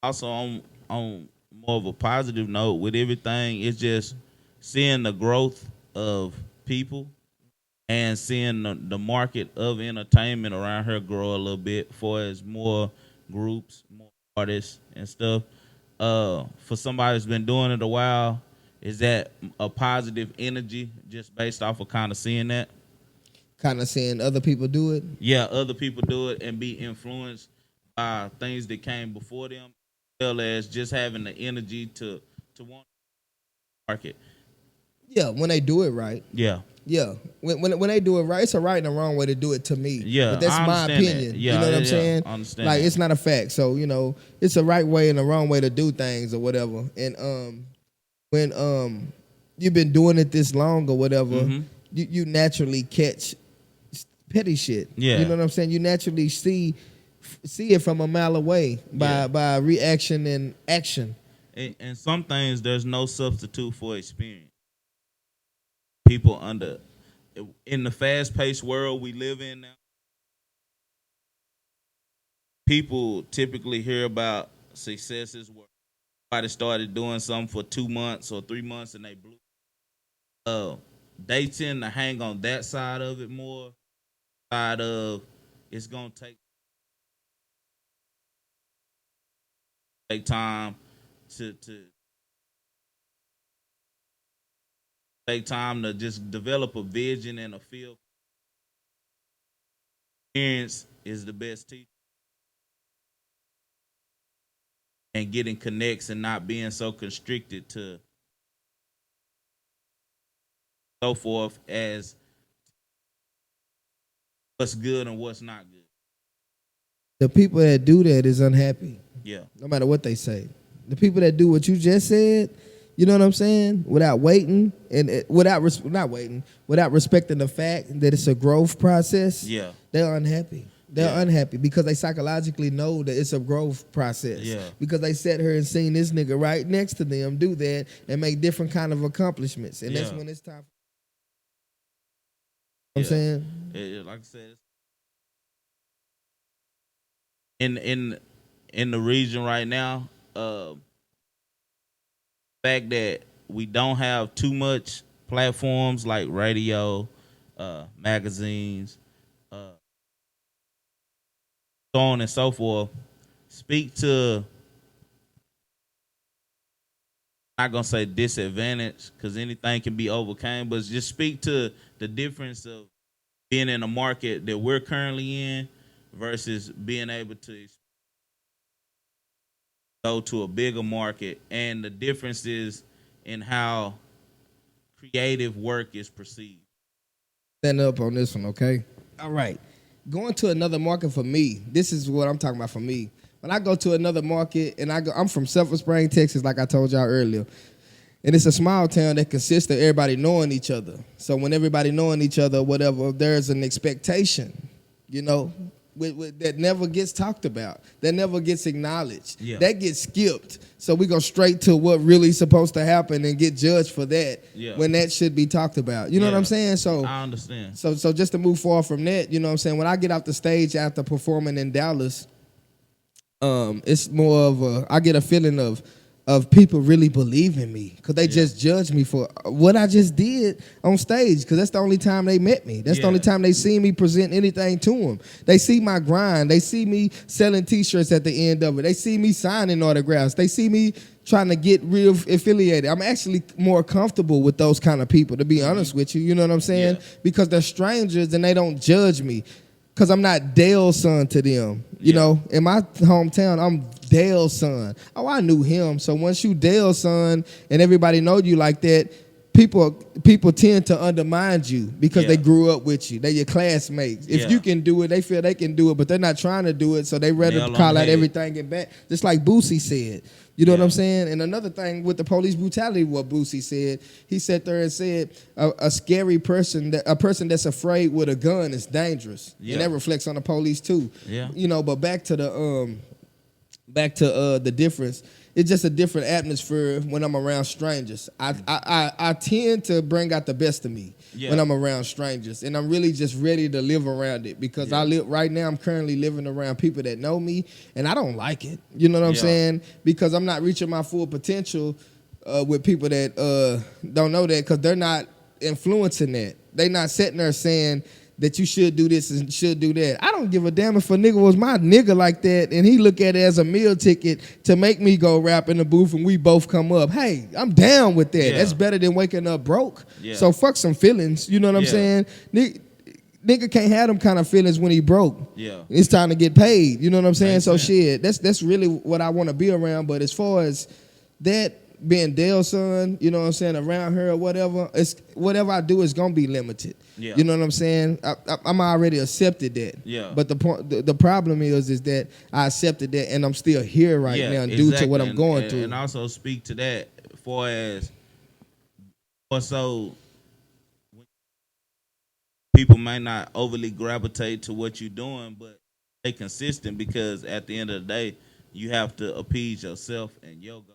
Also on more of a positive note with everything, it's just seeing the growth of people and seeing the market of entertainment around here grow a little bit for as more groups, more artists and stuff. For somebody who's been doing it a while, is that a positive energy just based off of kind of seeing that? Kind of seeing other people do it? Yeah, other people do it and be influenced by things that came before them, as well as just having the energy to want to market. Yeah, when they do it right. Yeah. Yeah, when they do it right, it's a right and a wrong way to do it to me. Yeah, but that's my opinion. Yeah, you know what I'm saying? I understand like that. It's not a fact. So you know, it's a right way and a wrong way to do things or whatever. And when you've been doing it this long or whatever, you naturally catch petty shit. Yeah, you know what I'm saying? You naturally see it from a mile away by reaction and action. And some things there's no substitute for experience. People in the fast-paced world we live in now, people typically hear about successes where somebody started doing something for 2 months or 3 months and they blew. They tend to hang on that side of it more. Side of it's gonna take time to take time to just develop a vision and a feel. Experience is the best teacher. And getting connects and not being so constricted to so forth as what's good and what's not good. The people that do that is unhappy. Yeah. No matter what they say. The people that do what you just said, you know what I'm saying? Without waiting and without respecting the fact that it's a growth process. Yeah. They're unhappy. They're unhappy because they psychologically know that it's a growth process. Yeah. Because they sat here and seen this nigga right next to them do that and make different kind of accomplishments. And that's when it's time. You know what I'm saying? Like I said, in the region right now, fact that we don't have too much platforms like radio, magazines, so on and so forth, speak to, I'm not gonna say disadvantage because anything can be overcome, but just speak to the difference of being in a market that we're currently in versus being able to go to a bigger market, and the differences in how creative work is perceived. Stand up on this one, okay? All right. Going to another market for me, this is what I'm talking about for me. When I go to another market, and I'm from Sulphur Springs, Texas, like I told y'all earlier. And it's a small town that consists of everybody knowing each other. So when everybody knowing each other, whatever, there's an expectation, you know, that never gets talked about, that never gets acknowledged. Yeah. That gets skipped. So we go straight to what really supposed to happen and get judged for that when that should be talked about. You know what I'm saying? So I understand. So just to move forward from that, you know what I'm saying? When I get off the stage after performing in Dallas, it's more of I get a feeling of people really believing me because they just judge me for what I just did on stage because that's the only time they met me. That's the only time they see me present anything to them. They see my grind. They see me selling T-shirts at the end of it. They see me signing autographs. They see me trying to get real affiliated. I'm actually more comfortable with those kind of people, to be honest with you. You know what I'm saying? Yeah. Because they're strangers and they don't judge me. Because I'm not Dale's son to them. You know, in my hometown, I'm Dale's son. Oh, I knew him. So once you Dale's son and everybody know you like that, people tend to undermine you because they grew up with you. They're your classmates. If you can do it, they feel they can do it, but they're not trying to do it, so they rather call out everything and back. Just like Boosie said. You know what I'm saying? And another thing with the police brutality, what Boosie said, he sat there and said a scary person, a person that's afraid with a gun is dangerous. Yeah. And that reflects on the police too. Yeah. You know, but back to the difference. It's just a different atmosphere when I'm around strangers. I tend to bring out the best of me when I'm around strangers, and I'm really just ready to live around it because I live right now. I'm currently living around people that know me, and I don't like it. You know what I'm saying? Because I'm not reaching my full potential with people that don't know that because they're not influencing that. They're not sitting there saying that you should do this and should do that. I don't give a damn if a nigga was my nigga like that and he look at it as a meal ticket to make me go rap in the booth and we both come up. Hey, I'm down with that. That's better than waking up broke. So fuck some feelings. You know what I'm saying? Nigga can't have them kind of feelings when he broke. It's time to get paid. You know what I'm saying? So shit, that's really what I want to be around. But as far as that, being Dale's son, you know what I'm saying, around her or whatever, it's whatever I do is gonna be limited. You know what I'm saying? I'm already accepted that. But the problem is that I accepted that and I'm still here right now due to what I'm going through. And also speak to that for as also people might not overly gravitate to what you're doing, but stay consistent because at the end of the day, you have to appease yourself and your goal.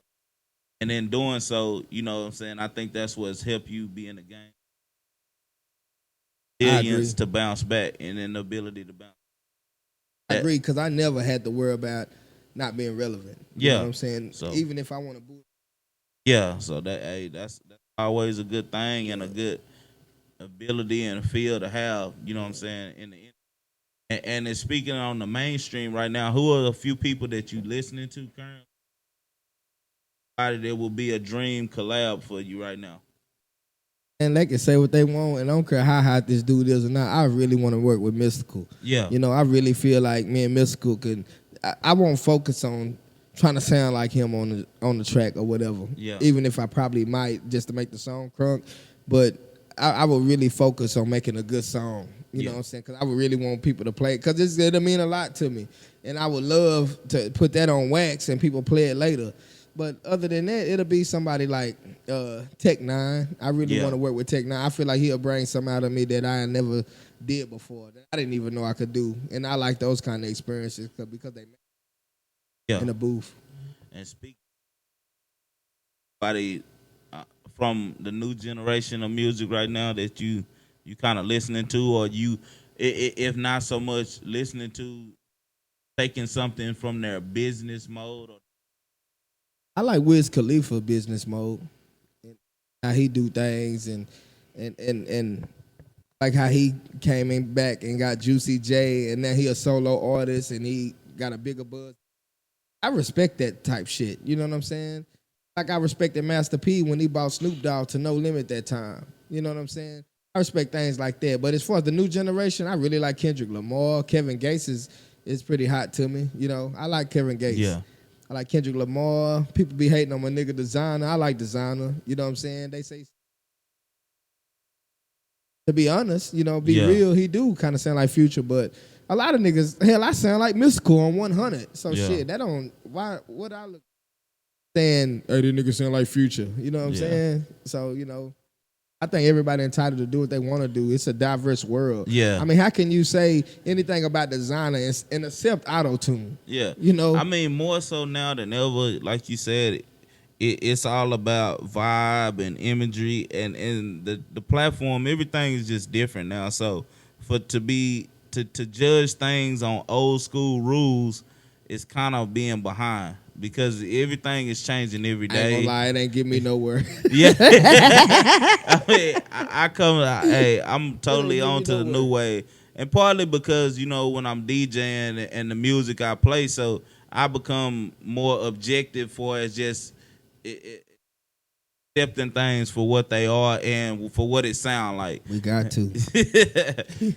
And in doing so, you know what I'm saying, I think that's what's helped you be in the game. Billions to bounce back and then the ability to bounce back. I agree, because I never had to worry about not being relevant. You know what I'm saying? So, even if I want to boost. Yeah, so that's always a good thing and a good ability and a feel to have, you know what I'm saying, in the and it's speaking on the mainstream right now, who are the few people that you listening to currently? There will be a dream collab for you right now. And they can say what they want, and I don't care how hot this dude is or not. I really want to work with Mystical. Yeah. You know, I really feel like me and Mystical could. I won't focus on trying to sound like him on the track or whatever. Yeah. Even if I probably might just to make the song crunk, but I would really focus on making a good song. You know what I'm saying? Because I would really want people to play it because it'll mean a lot to me, and I would love to put that on wax and people play it later. But other than that, it'll be somebody like Tech Nine. I really want to work with Tech Nine. I feel like he'll bring something out of me that I never did before, that I didn't even know I could do. And I like those kind of experiences because they in the booth. And speak somebody from the new generation of music right now that you kind of listening to, or you, if not so much listening to, taking something from their business mode? Or I like Wiz Khalifa business mode, and how he do things, and like how he came in back and got Juicy J, and now he a solo artist and he got a bigger buzz. I respect that type shit. You know what I'm saying? Like I respected Master P when he bought Snoop Dogg to No Limit that time. You know what I'm saying? I respect things like that. But as far as the new generation, I really like Kendrick Lamar. Kevin Gates is pretty hot to me. You know, I like Kevin Gates. Yeah. I like Kendrick Lamar. People be hating on my nigga Designer. I like Designer. You know what I'm saying? They say, to be honest, you know, be real, he do kind of sound like Future, but a lot of niggas, hell, I sound like Mystical on 100. So shit, that don't, why, what I look saying, hey, this nigga sound like Future. You know what I'm saying? So, you know, I think everybody entitled to do what they want to do. It's a diverse world. Yeah. I mean, how can you say anything about Designer and accept auto-tune? Yeah. You know? I mean, more so now than ever, like you said, it's all about vibe and imagery, and the platform, everything is just different now. So to judge things on old school rules is kind of being behind, because everything is changing every day. I ain't gonna lie, it ain't get me nowhere. Yeah. I mean, I'm totally on to the new way. And partly because, you know, when I'm DJing and the music I play, so I become more objective for as just accepting things for what they are and for what it sound like. We got to.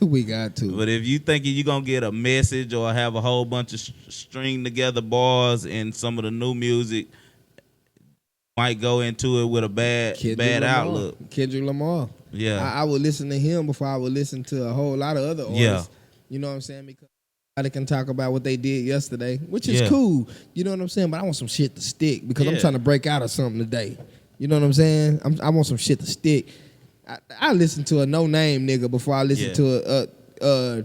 We got to. But if you think you're going to get a message or have a whole bunch of string together bars in some of the new music, might go into it with a bad outlook. Kendrick Lamar. Yeah. I would listen to him before I would listen to a whole lot of other artists. Yeah. You know what I'm saying? Because they can talk about what they did yesterday, which is cool. You know what I'm saying? But I want some shit to stick, because I'm trying to break out of something today. You know what I'm saying? I want some shit to stick. I listen to a no-name nigga before I listen to a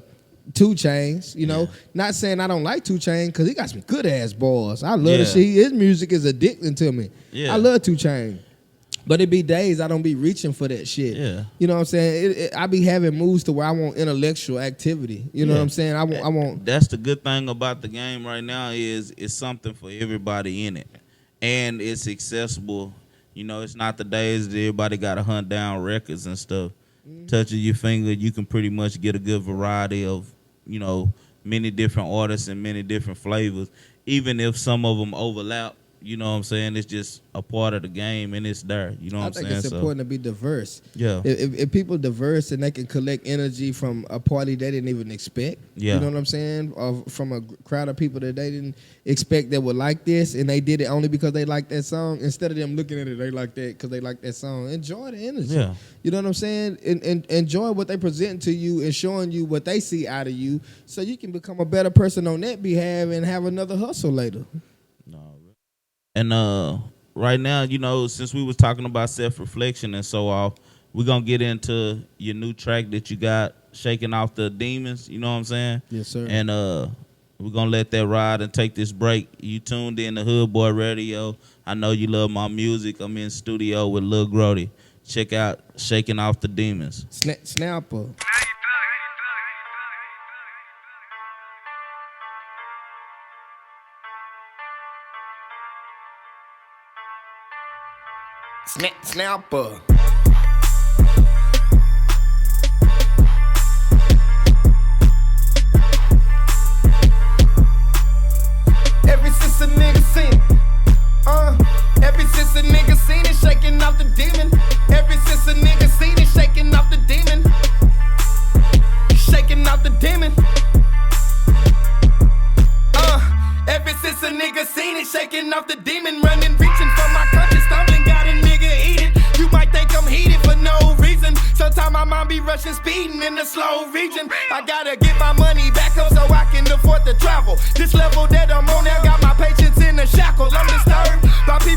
2 Chainz. You know, not saying I don't like 2 Chainz, because he got some good ass bars. I love the shit. His music is addicting to me. Yeah. I love 2 Chainz. But it be days I don't be reaching for that shit. Yeah. You know what I'm saying? I be having moves to where I want intellectual activity. You know what I'm saying? I want. That's the good thing about the game right now, is it's something for everybody in it, and it's accessible. You know, it's not the days that everybody got to hunt down records and stuff. Touching your finger, you can pretty much get a good variety of, you know, many different artists and many different flavors, even if some of them overlap. You know what I'm saying? It's just a part of the game, and it's there. You know what I'm saying? I think it's important to be diverse. Yeah. If people diverse and they can collect energy from a party they didn't even expect, you know what I'm saying? Or from a crowd of people that they didn't expect that would like this, and they did it only because they liked that song, instead of them looking at it, they like that because they like that song. Enjoy the energy. Yeah. You know what I'm saying? And enjoy what they present to you and showing you what they see out of you, so you can become a better person on that behalf and have another hustle later. And right now, you know, since we was talking about self-reflection and so off, we're going to get into your new track that you got, Shaking Off the Demons, you know what I'm saying? Yes, sir. And we're going to let that ride and take this break. You tuned in to Hood Boy Radio. I know you love my music. I'm in studio with Lil Grody. Check out Shaking Off the Demons. Snapper. Snapper. Every since a nigga seen it, every since a nigga seen it, shaking off the demon. Every since a nigga seen it, shaking off the demon, shaking off the demon. Ever since a nigga seen it, shaking off the demon, running, reaching for my conscience, stumbling, got a nigga eating. You might think I'm heated for no reason. Sometimes my mind be rushing, speeding in the slow region. I gotta get my money back up so I can afford to travel. This level that I'm on now got my patience in a shackle. I'm disturbed by people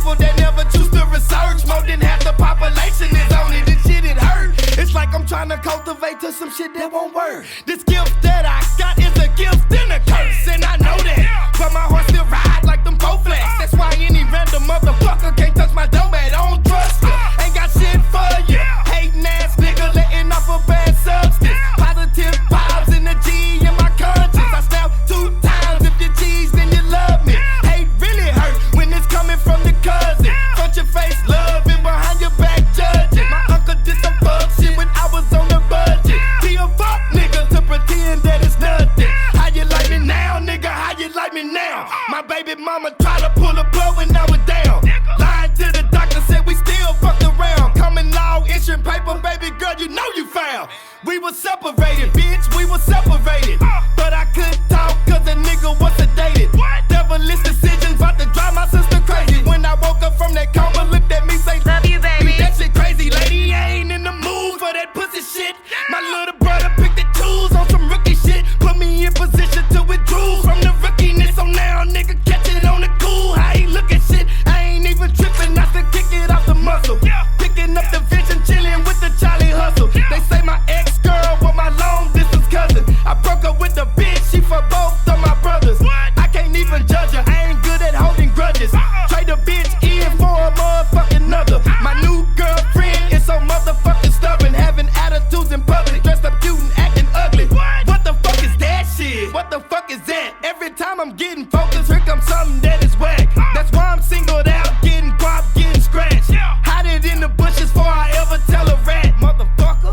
word. This gift that I got is a gift and a curse, and I know that. But my horse still ride like them four flats. That's why any random motherfucker can't touch my doormat. I don't trust ya. Ain't got shit for ya. Hating ass nigga letting off a bad substance. Positive vibes in the G in my conscience. I snap 2 times if you cheese, then you love me. Hate really hurt when it's coming from the cousin. Front your face loving, behind your back judging. My uncle did some fuck shit when I was on the budget. Be a fuck nigga to pretend that it's nothing. How you like me now, nigga? How you like me now? My baby mama tried to pull a plug when I was down. Lying to the doctor, said we still fucked around. Common law, insurance paper, baby girl, you know you found. We were separated, bitch, we were separated. But I couldn't talk cause the nigga was sedated. Devilish decisions about to drive my sister crazy. When I woke up from that coma, looked at me, say, love you, baby. That shit crazy, lady, I ain't in the mood for that pussy shit. My little brother picked the tools on some rookie shit. Put me in position to withdraw from the rookiness. So now, nigga, catch it on the cool. How he look at shit, I ain't even tripping. I still kick it off the muscle. Picking up the vision, chilling with the Charlie hustle. They say my ex-girl was my long distance cousin. I broke up with the bitch, she for both of my brothers. I can't even judge her, I ain't good at holding grudges. Trade a bitch in for a motherfucking other. My new girlfriend is so motherfucking stubborn. Having attitudes in public, dressed up cute and acting ugly. What the fuck is that shit? What the fuck is that? Every time I'm getting focused, here comes something that is whack. That's why I'm singled out, getting guap, getting scratched. Hide it in the bushes before I ever tell a rat, motherfucker.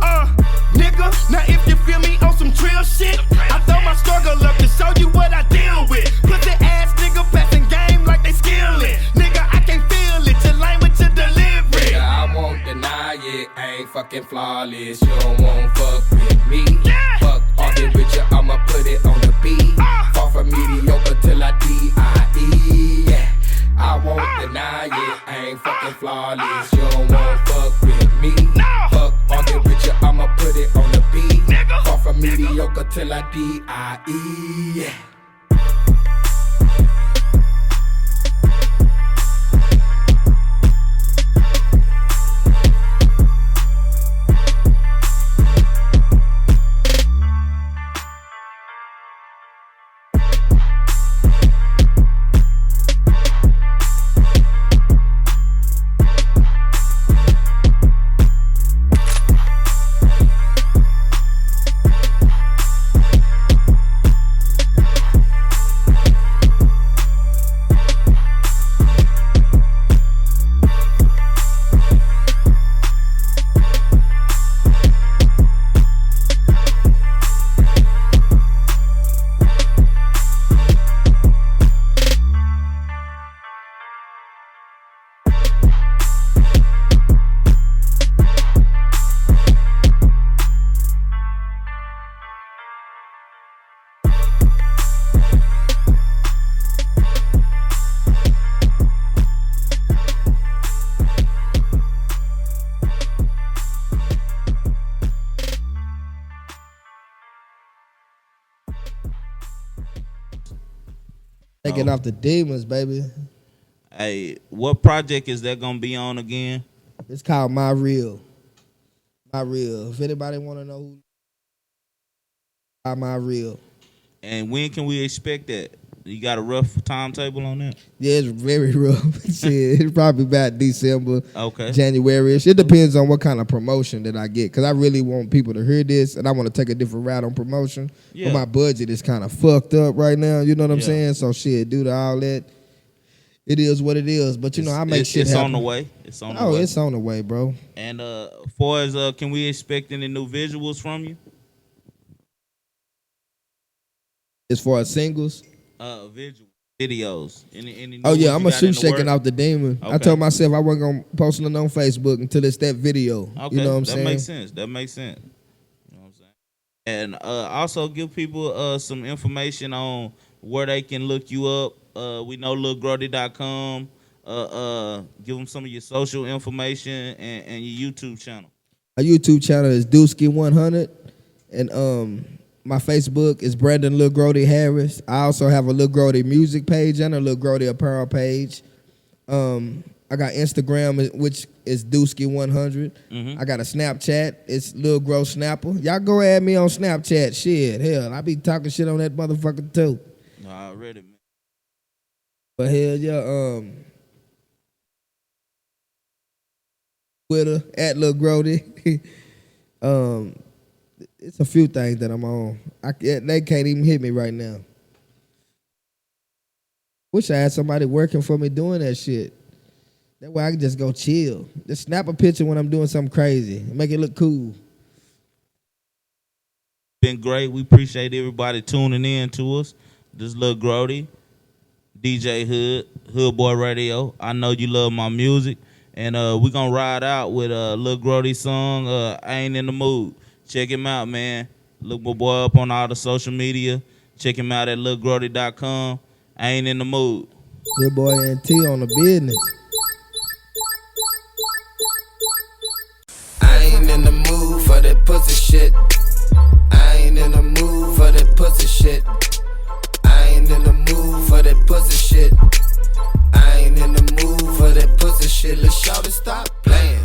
Nigga, now if you feel me on some trill shit, I throw my struggle up to show you what I deal with. Put the ass nigga passing game like they skillin'. Nigga, I can't feel it, your lane with your delivery. Yeah, I won't deny it, I ain't fucking flawless. You don't want fuck with me. Fuck arguing with you, I'ma put it on the beat. Far from mediocre till I D-I-E. Yeah, I won't deny it, I ain't fucking flawless. You don't want fuck with me. Fuck arguing with you, I'ma put it on the beat. Far from mediocre till I D-I-E. Yeah. Taking off the demons, baby. Hey, what project is that gonna be on again? It's called My Real. My Real. If anybody want to know who My Real. And when can we expect that? You got a rough timetable on that? Yeah, it's very rough. Shit, it's probably about December, Okay. January-ish. It depends on what kind of promotion that I get, because I really want people to hear this, and I want to take a different route on promotion. Yeah. But my budget is kind of fucked up right now, you know what I'm Yeah. saying? So shit, due to all that, it is what it is. But you know, I make shit It's happen. on the way. It's on the Oh, way. it's on the way, bro. And far as can we expect any new visuals from you? As far as singles. Visual videos. Any new Oh yeah, ones I'm you gonna got in shoot the Shaking work? Off the Demon. I Okay. told myself I wasn't gonna post nothing on Facebook until it's that video. Okay, You know what I'm that saying? makes sense. That makes sense. You know what I'm saying? And also give people some information on where they can look you up. We know lilgrody.com. Give them some of your social information and your YouTube channel. My YouTube channel is Dusky100, and my Facebook is Brandon Lil Grody Harris. I also have a Lil Grody music page and a Lil Grody apparel page. I I got Instagram, which is Dusky100. I got a Snapchat. It's Lil Grody Snapper. Y'all go add me on Snapchat. Shit, hell, I be talking shit on that motherfucker too. Already, man. But hell yeah, Twitter at Lil Grody. It's a few things that I'm on. They can't even hit me right now. Wish I had somebody working for me doing that shit. That way I can just go chill. Just snap a picture when I'm doing something crazy and make it look cool. Been great. We appreciate everybody tuning in to us. This Lil Grody, DJ Hood Boy Radio. I know you love my music. And we're going to ride out with Lil Grody's song, I Ain't in the Mood. Check him out, man. Look my boy up on all the social media. Check him out at lilgrody.com. I Ain't in the Mood. Good boy and T on the business. I ain't in the mood for that pussy shit. I ain't in the mood for that pussy shit. I ain't in the mood for that pussy shit. I ain't in the mood for that pussy shit. Let's shout it, stop playing.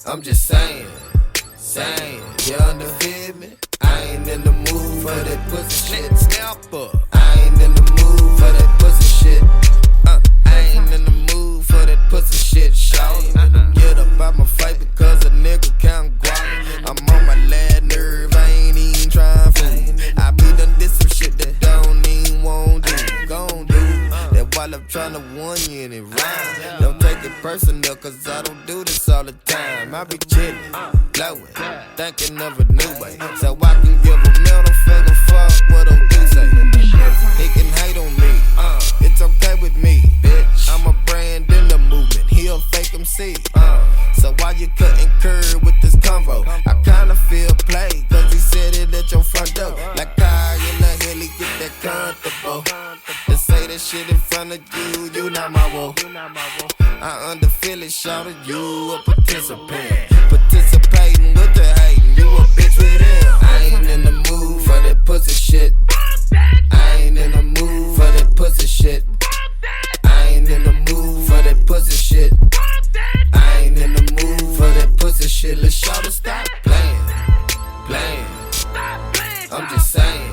I'm just saying, you understand me? I ain't in the mood for that pussy shit. Snapper. I ain't in the mood for that pussy shit. I ain't in the mood for that pussy shit. Shout get up out my fight because a nigga count guap. I'm on my last nerve, I ain't even trying fool. I be done did some shit that don't even want do. Gon' do that while I'm trying to warn you in it rhyme. Don't take it personal cause I don't do this all the time. I be chillin', blowin', thinking of a new way. So I can give a middle finger, fuck what I'm do say. He can hate on me, it's okay with me, bitch. I'm a brand in the movement, he a fake MC. So why you cutting curve with this convo? I kinda feel played, cause he said it at your front door. Like car in the heli, get that comfortable. To say that shit in front of you, you not my woe. I underfeel it, shouted, you a participant. Participating with the hating, you a bitch with him. I ain't in the mood for that pussy shit. I ain't in the mood for that pussy shit. I ain't in the mood for that pussy shit. I ain't in the mood for that pussy shit. Let's shout it, stop playing. I'm just saying,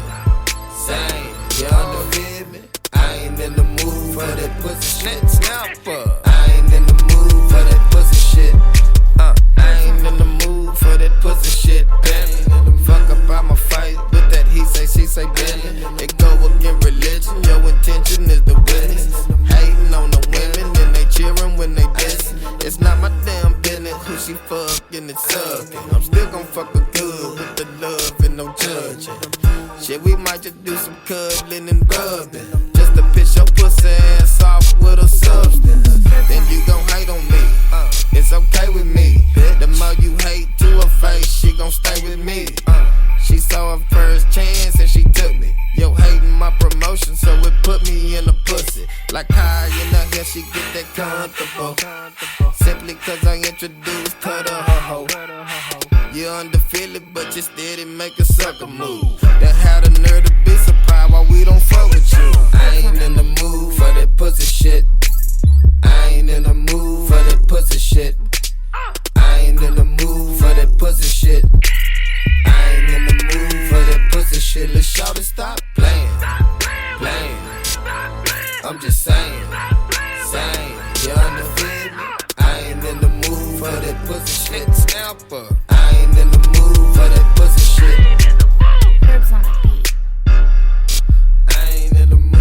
you understand me? I ain't in the mood for that pussy shit. Snapper. I ain't in the mood for that pussy shit. I ain't in the mood for that pussy shit. Fuck up out my fight with that he say, she say business. It go against religion, your intention is the witness. Hating on the women and they cheering when they diss. It's not my damn business who she fucking and sucking. I'm still gon' fuck her good with the love and no judging. Shit, we might just do some cuddling and rubbing, just to piss your pussy ass off with a substance. Then you gon' hate on me, it's okay with me. The more you hate to her face, she gon' stay with me. She saw her first chance and she took me. Yo, hating my promotion, so it put me in a pussy. Like high in the hair, she get that comfortable. Simply cause I introduced her to her hoe. You underfeel it, but you steady make a sucker move. That had the nerve to be surprised why we don't fuck with you. I ain't in the mood for that pussy shit. I ain't in the mood for that pussy shit. I ain't in the mood for that pussy shit. I ain't in the mood for that pussy shit. Let's shout it, stop playing. I'm just saying, you understand me? I ain't in the mood for that pussy shit. Snapper. I ain't in the mood for that pussy shit. Herbs on a beat. I ain't in the mood.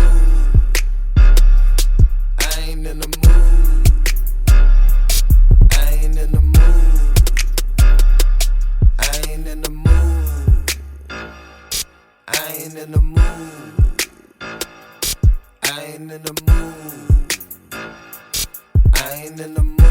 I ain't in the mood. I ain't in the mood. I ain't in the mood. I ain't in the mood. I ain't in the mood. I ain't in the mood.